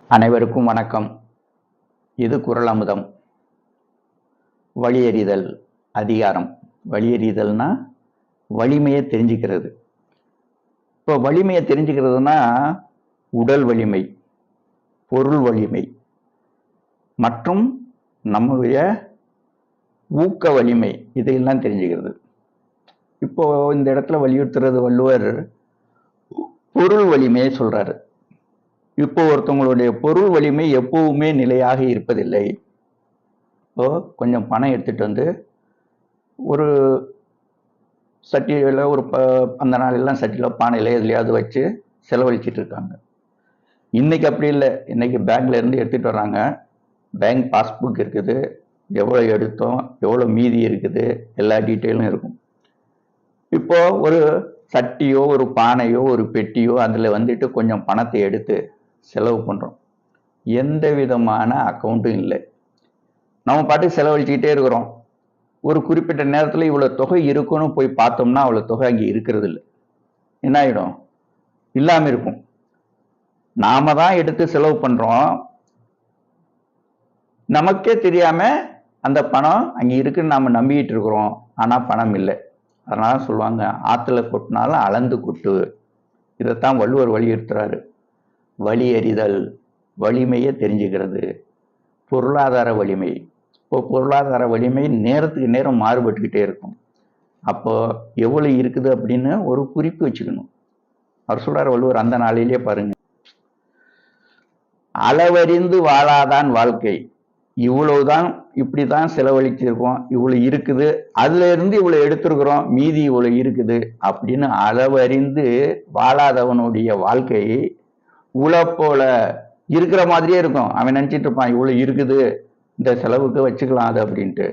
அனைவருக்கும் வணக்கம். இது குறள் அமுதம். வழியறிதல் அதிகாரம். வழியறிதல்னா வலிமையை தெரிஞ்சுக்கிறது. இப்போ வலிமையை தெரிஞ்சுக்கிறதுனா உடல் வலிமை, பொருள் வலிமை மற்றும் நம்முடைய ஊக்க வலிமை, இதையெல்லாம் தெரிஞ்சுக்கிறது. இப்போ இந்த இடத்துல வலியுறுத்துறது வள்ளுவர் பொருள் வலிமையை சொல்றாரு. இப்போ ஒருத்தவங்களுடைய பொருள் வலிமை எப்பவுமே நிலையாக இருப்பதில்லை. இப்போ கொஞ்சம் பணம் எடுத்துட்டு வந்து ஒரு சட்டியில் அந்த நாளெல்லாம் சட்டியில் பானையில் எதுலையாவது வச்சு செலவழிச்சிட்டு இருக்காங்க. இன்னைக்கு அப்படி இல்லை. இன்னைக்கு பேங்க்ல இருந்து எடுத்துட்டு வர்றாங்க. பேங்க் பாஸ்புக் இருக்குது, எவ்வளோ எடுத்தோம், எவ்வளோ மீதி இருக்குது, எல்லா டீட்டெயிலும் இருக்கும். இப்போ ஒரு சட்டியோ ஒரு பானையோ ஒரு பெட்டியோ அதில் வந்துட்டு கொஞ்சம் பணத்தை எடுத்து செலவு பண்ணுறோம். எந்த விதமான அக்கௌண்ட்டும் இல்லை. நம்ம பாட்டுக்கு செலவழிச்சுக்கிட்டே இருக்கிறோம். ஒரு குறிப்பிட்ட நேரத்தில் இவ்வளோ தொகை இருக்குன்னு போய் பார்த்தோம்னா அவ்வளோ தொகை அங்கே இருக்கிறது இல்லை. என்ன ஆகிடும்? இல்லாமல் இருக்கும். நாம தான் எடுத்து செலவு பண்ணுறோம், நமக்கே தெரியாம அந்த பணம் அங்கே இருக்குன்னு நாம நம்பிக்கிட்டு இருக்கிறோம். ஆனால் பணம் இல்லை. அதனால சொல்லுவாங்க, ஆற்றுல கொட்டினாலும் அளந்து கொட்டு. இதைத்தான் வள்ளுவர் வலியுறுத்துறாரு. வழி அறிதல், வலிமையை தெரிஞ்சுக்கிறது. பொருளாதார வலிமை. இப்போ பொருளாதார வலிமை நேரத்துக்கு நேரம் மாறுபட்டுக்கிட்டே இருக்கும். அப்போ எவ்வளவு இருக்குது அப்படின்னு ஒரு குறிப்பு வச்சுக்கணும். அவர் சொல்றாரு வள்ளுவர், அந்த நாளிலே பாருங்க, அளவறிந்து வாழாதான் வாழ்க்கை. இவ்வளவுதான், இப்படிதான் செலவழிச்சிருக்கோம், இவ்வளவு இருக்குது, அதுல இருந்து இவ்வளவு எடுத்திருக்கிறோம், மீதி இவ்வளவு இருக்குது அப்படின்னு அளவறிந்து வாழாதவனுடைய வாழ்க்கை உழப்போல இருக்கிற மாதிரியே இருக்கும். அவன் நினைச்சிட்டு இருப்பான், இவ்வளவு இருக்குது, இந்த செலவுக்கு வச்சுக்கலாம் அது அப்படின்ட்டு.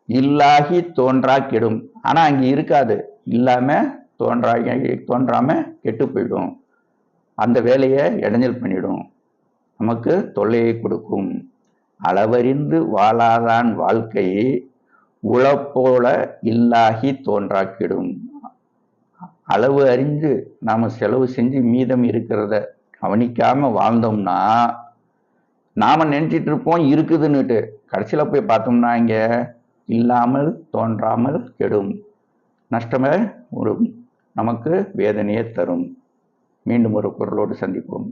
இல்லாகி தோன்றா கெடும். ஆனா அங்க இருக்காது. இல்லாம தோன்றாம கெட்டு போயிடும். அந்த வேலையை இடைஞ்சல் பண்ணிடும், நமக்கு தொல்லையை கொடுக்கும். அளவறிந்து வாழாதான் வாழ்க்கை உழப்போல இல்லாகி தோன்றா கெடும். அளவு அறிந்து நாம செலவு செஞ்சு மீதம் இருக்கிறத கவனிக்காம வாழ்ந்தோம்னா நாம நினைச்சிட்டு இருப்போம் இருக்குதுன்னுட்டு. கடைசியில போய் பார்த்தோம்னா இங்க இல்லாமல் தோன்றாமல் கெடும். நஷ்டமே ஒரு நமக்கு வேதனையை தரும். மீண்டும் ஒரு குறளோடு சந்திப்போம்.